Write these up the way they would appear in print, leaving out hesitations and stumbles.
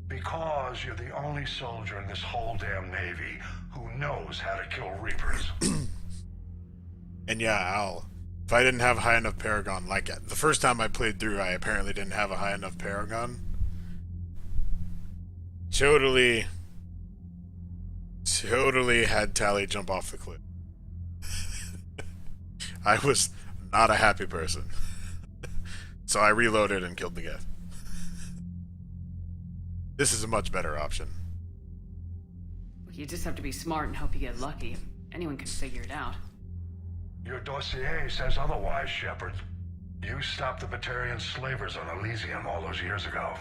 Because you're the only soldier in this whole damn Navy who knows how to kill Reapers. And yeah, Al, if I didn't have a high enough Paragon, like the first time I played through, I apparently didn't have a high enough Paragon. Totally had Tally jump off the cliff. I was not a happy person. So I reloaded and killed the guy. This is a much better option. You just have to be smart and hope you get lucky. Anyone can figure it out. Your dossier says otherwise, Shepard. You stopped the Batarian slavers on Elysium all those years ago.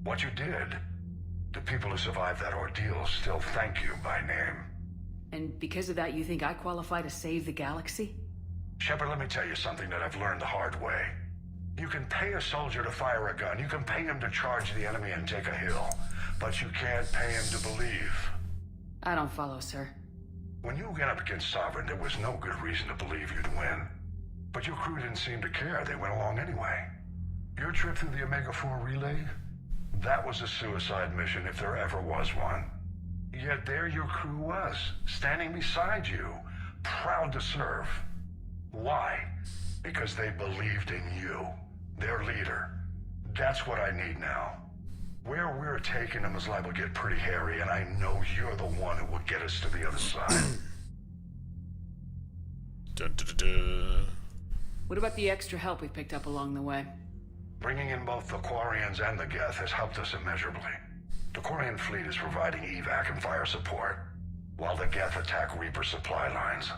What you did, the people who survived that ordeal still thank you by name. And because of that, you think I qualify to save the galaxy? Shepard, let me tell you something that I've learned the hard way. You can pay a soldier to fire a gun, you can pay him to charge the enemy and take a hill, but you can't pay him to believe. I don't follow, sir. When you went up against Sovereign, there was no good reason to believe you'd win. But your crew didn't seem to care, they went along anyway. Your trip through the Omega-4 relay? That was a suicide mission if there ever was one. Yet there your crew was, standing beside you, proud to serve. Why? Because they believed in you, their leader. That's what I need now. Where we're taking them is liable to get pretty hairy, and I know you're the one who will get us to the other side. Dun, dun, dun, dun. What about the extra help we picked up along the way? Bringing in both the Quarians and the Geth has helped us immeasurably. The Quarian fleet is providing evac and fire support, while the Geth attack Reaper supply lines.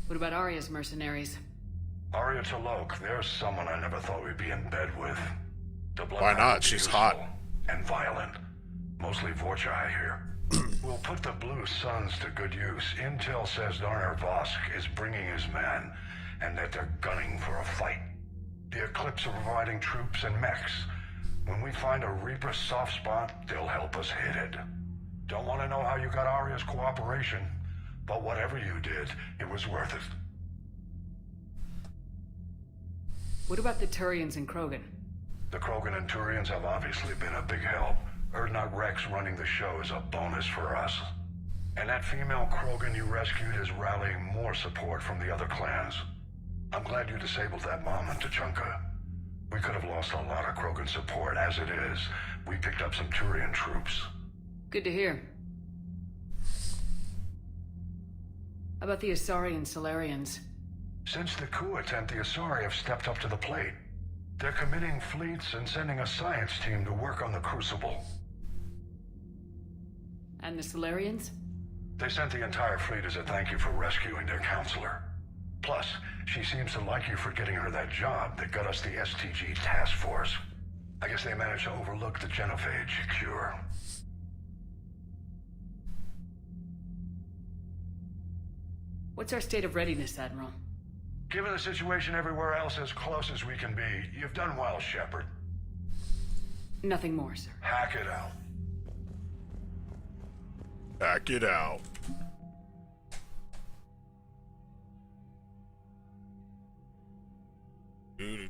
What about Arya's mercenaries? Arya T'Loak, there's someone I never thought we'd be in bed with. The Why not? She's hot. And violent. Mostly Vorcha, I hear. We'll put the Blue Suns to good use. Intel says Darner Vosk is bringing his men, and that they're gunning for a fight. The Eclipse are providing troops and mechs. When we find a Reaper soft spot, they'll help us hit it. Don't want to know how you got Arya's cooperation, but whatever you did, it was worth it. What about the Turians and Krogan? The Krogan and Turians have obviously been a big help. Erdnot Rex running the show is a bonus for us. And that female Krogan you rescued is rallying more support from the other clans. I'm glad you disabled that bomb in Tuchanka. We could have lost a lot of Krogan support. As it is, we picked up some Turian troops. Good to hear. How about the Asari and Solarians? Since the coup attempt, the Asari have stepped up to the plate. They're committing fleets and sending a science team to work on the Crucible. And the Solarians? They sent the entire fleet as a thank you for rescuing their counselor. Plus, she seems to like you for getting her that job that got us the STG task force. I guess they managed to overlook the genophage cure. What's our state of readiness, Admiral? Given the situation everywhere else as close as we can be, you've done well, Shepard. Nothing more, sir. Hack it out. Hack it out. Dude.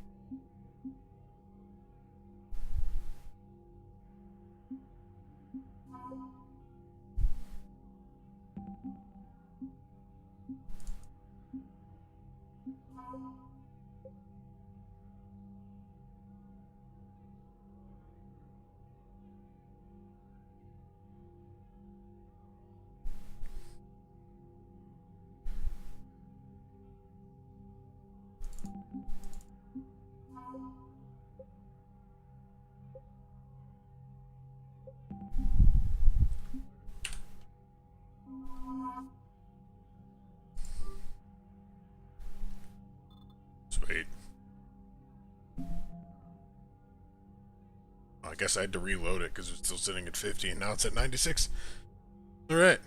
Sweet. I guess I had to reload it because it's still sitting at 50 and now it's at 96. Alright.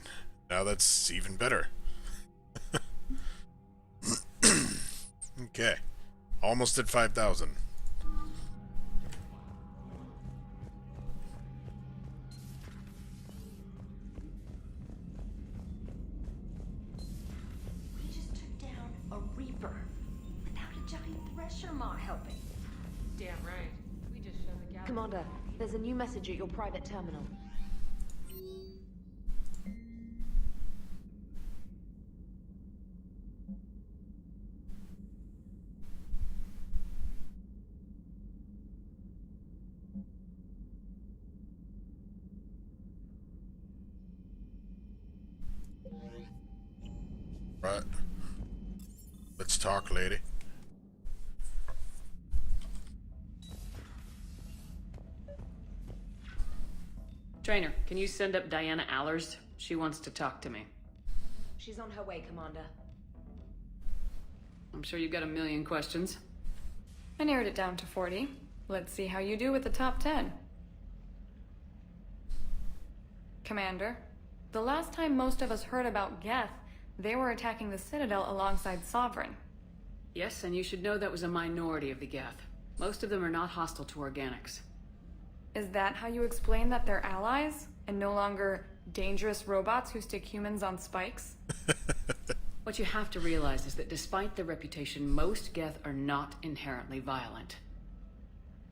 Now that's even better. Okay. Almost at 5,000. We just took down a Reaper without a giant thresher maw helping. Damn right. We just showed the galaxy. Come Commander, there's a new message at your private terminal. Right. Let's talk, lady. Trainer, can you send up Diana Allers? She wants to talk to me. She's on her way, Commander. I'm sure you've got a million questions. I narrowed it down to 40. Let's see how you do with the top 10. Commander, the last time most of us heard about Geth, they were attacking the Citadel alongside Sovereign. Yes, and you should know that was a minority of the Geth. Most of them are not hostile to organics. Is that how you explain that they're allies, and no longer dangerous robots who stick humans on spikes? What you have to realize is that despite their reputation, most Geth are not inherently violent.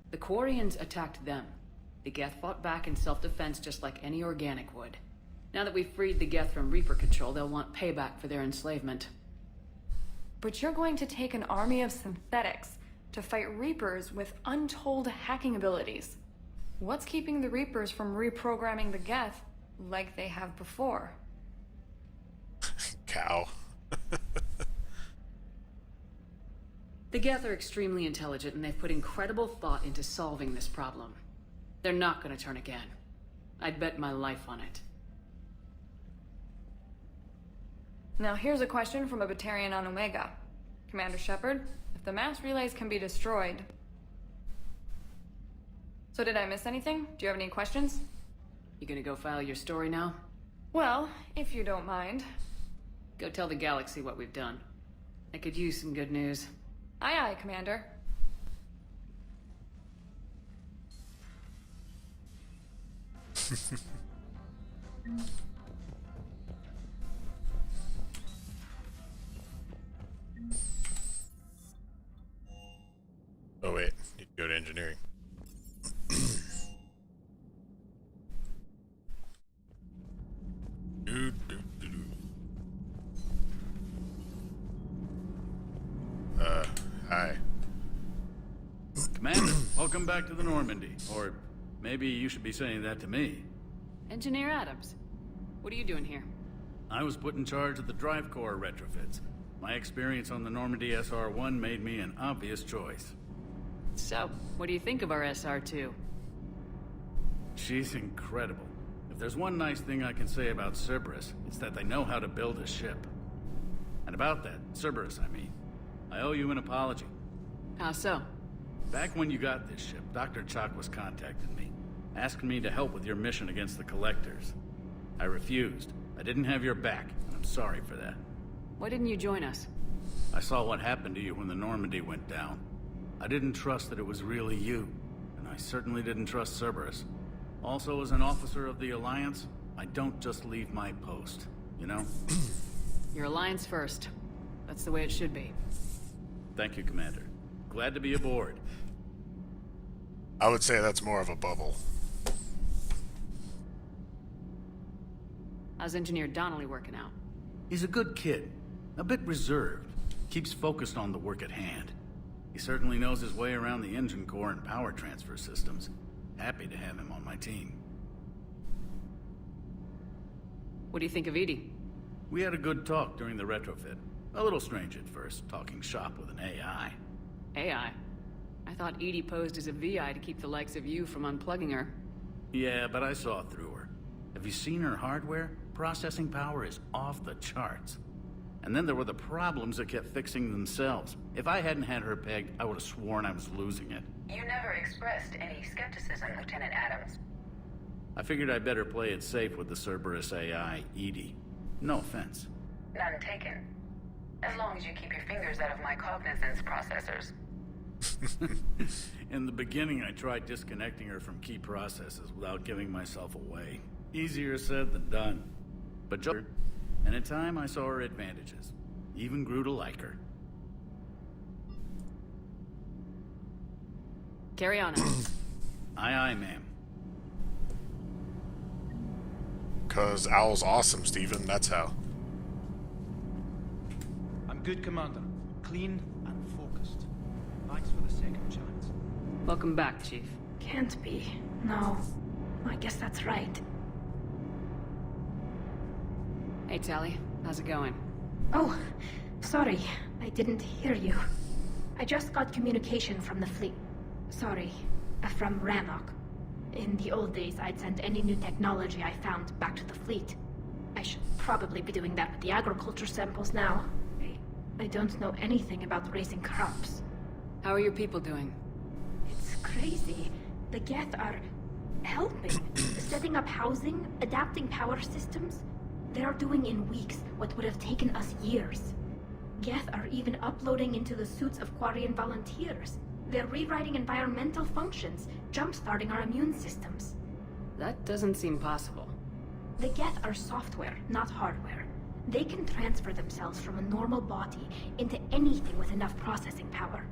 The Quarians attacked them. The Geth fought back in self-defense just like any organic would. Now that we've freed the Geth from Reaper control, they'll want payback for their enslavement. But you're going to take an army of synthetics to fight Reapers with untold hacking abilities. What's keeping the Reapers from reprogramming the Geth like they have before? Cow. The Geth are extremely intelligent, and they've put incredible thought into solving this problem. They're not going to turn again. I'd bet my life on it. Now here's a question from a Batarian on Omega. Commander Shepard, if the mass relays can be destroyed... So did I miss anything? Do you have any questions? You gonna go file your story now? Well, if you don't mind. Go tell the galaxy what we've done. I could use some good news. Aye aye, Commander. Oh wait, need to go to engineering. Do, do, do, do. Hi. Commander, welcome back to the Normandy. Or maybe you should be saying that to me. Engineer Adams, what are you doing here? I was put in charge of the drive core retrofits. My experience on the Normandy SR-1 made me an obvious choice. So, what do you think of our SR-2? She's incredible. If there's one nice thing I can say about Cerberus, it's that they know how to build a ship. And about that, Cerberus, I mean, I owe you an apology. How so? Back when you got this ship, Dr. Chalk was contacting me, asking me to help with your mission against the Collectors. I refused. I didn't have your back, and I'm sorry for that. Why didn't you join us? I saw what happened to you when the Normandy went down. I didn't trust that it was really you, and I certainly didn't trust Cerberus. Also, as an officer of the Alliance, I don't just leave my post, you know? Your Alliance first. That's the way it should be. Thank you, Commander. Glad to be aboard. I would say that's more of a bubble. How's Engineer Donnelly working out? He's a good kid, a bit reserved, keeps focused on the work at hand. He certainly knows his way around the engine core and power transfer systems. Happy to have him on my team. What do you think of Edie? We had a good talk during the retrofit. A little strange at first, talking shop with an AI. AI? I thought Edie posed as a VI to keep the likes of you from unplugging her. Yeah, but I saw through her. Have you seen her hardware? Processing power is off the charts. And then there were the problems that kept fixing themselves. If I hadn't had her pegged, I would have sworn I was losing it. You never expressed any skepticism, Lieutenant Adams. I figured I'd better play it safe with the Cerberus AI, Edie. No offense. None taken. As long as you keep your fingers out of my cognizance processors. In the beginning, I tried disconnecting her from key processes without giving myself away. Easier said than done. But and in time, I saw her advantages. Even grew to like her. Carry on, Adams. Aye, aye, ma'am. 'Cause Owl's awesome, Steven. That's how. I'm good, Commander. Clean and focused. Thanks for the second chance. Welcome back, Chief. Can't be. No. I guess that's right. Hey, Tally. How's it going? Oh, sorry. I didn't hear you. I just got communication from the fleet. Sorry. From Rannoch. In the old days, I'd send any new technology I found back to the fleet. I should probably be doing that with the agriculture samples now. I don't know anything about raising crops. How are your people doing? It's crazy. The Geth are helping, setting up housing, adapting power systems. They are doing in weeks what would have taken us years. Geth are even uploading into the suits of Quarian volunteers. They're rewriting environmental functions, jump-starting our immune systems. That doesn't seem possible. The Geth are software, not hardware. They can transfer themselves from a normal body into anything with enough processing power.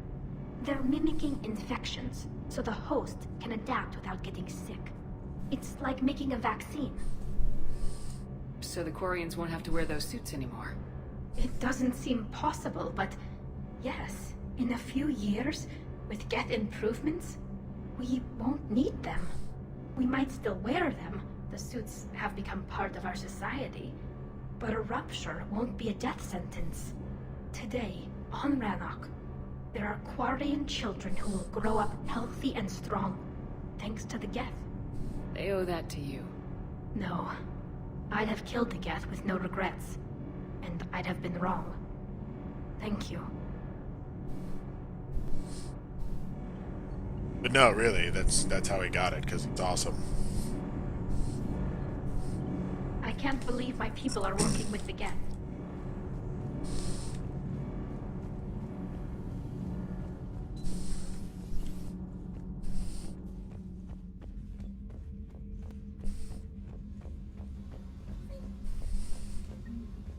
They're mimicking infections, so the host can adapt without getting sick. It's like making a vaccine. So the Quarians won't have to wear those suits anymore. It doesn't seem possible, but yes, in a few years, with Geth improvements, we won't need them. We might still wear them. The suits have become part of our society. But a rupture won't be a death sentence. Today, on Rannoch, there are Quarian children who will grow up healthy and strong, thanks to the Geth. They owe that to you. No. I'd have killed the Geth with no regrets. And I'd have been wrong. Thank you. But no, really, that's how he got it, because he's awesome. I can't believe my people are working with the Geth.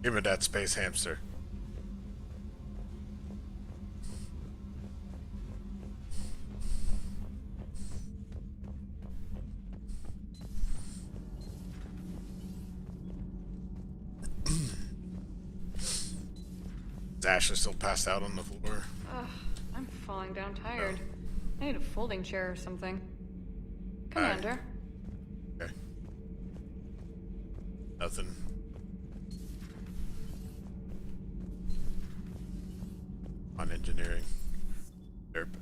Give me that space hamster. Ash is still passed out on the floor. Ugh, I'm falling down tired. I need a folding chair or something. Alright. Commander. Okay. Nothing. On engineering. Derp.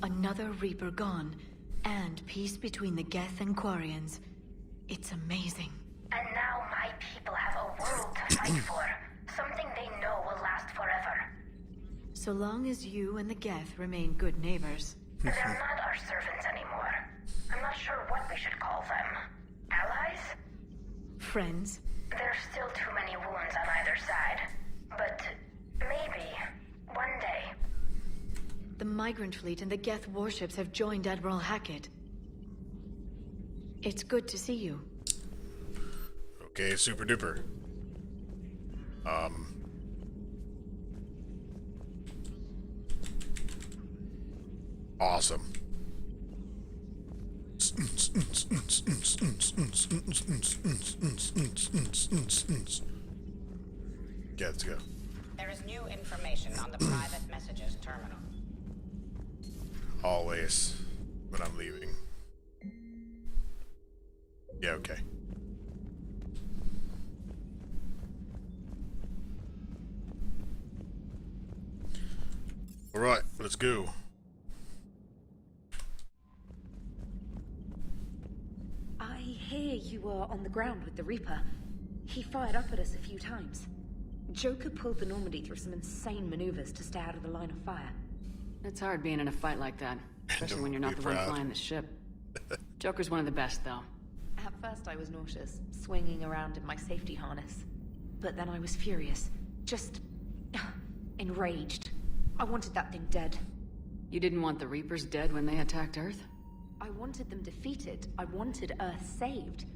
Another Reaper gone, and peace between the Geth and Quarians. It's amazing. And now my people have a world to fight for. Something they know will last forever. So long as you and the Geth remain good neighbors. They're not our servants anymore. I'm not sure what we should call them. Allies? Friends. There's still too many wounds on either side. But maybe, one day. The Migrant Fleet and the Geth warships have joined Admiral Hackett. It's good to see you. Okay, super duper. Awesome. Yeah, let's go. There is new information on the private messages terminal. Always when I'm leaving. Yeah, okay. Alright, let's go. I hear you were on the ground with the Reaper. He fired up at us a few times. Joker pulled the Normandy through some insane maneuvers to stay out of the line of fire. It's hard being in a fight like that, especially when you're not the one flying the ship. Joker's one of the best, though. At first I was nauseous, swinging around in my safety harness. But then I was furious. Just... enraged. I wanted that thing dead. You didn't want the Reapers dead when they attacked Earth? I wanted them defeated. I wanted Earth saved.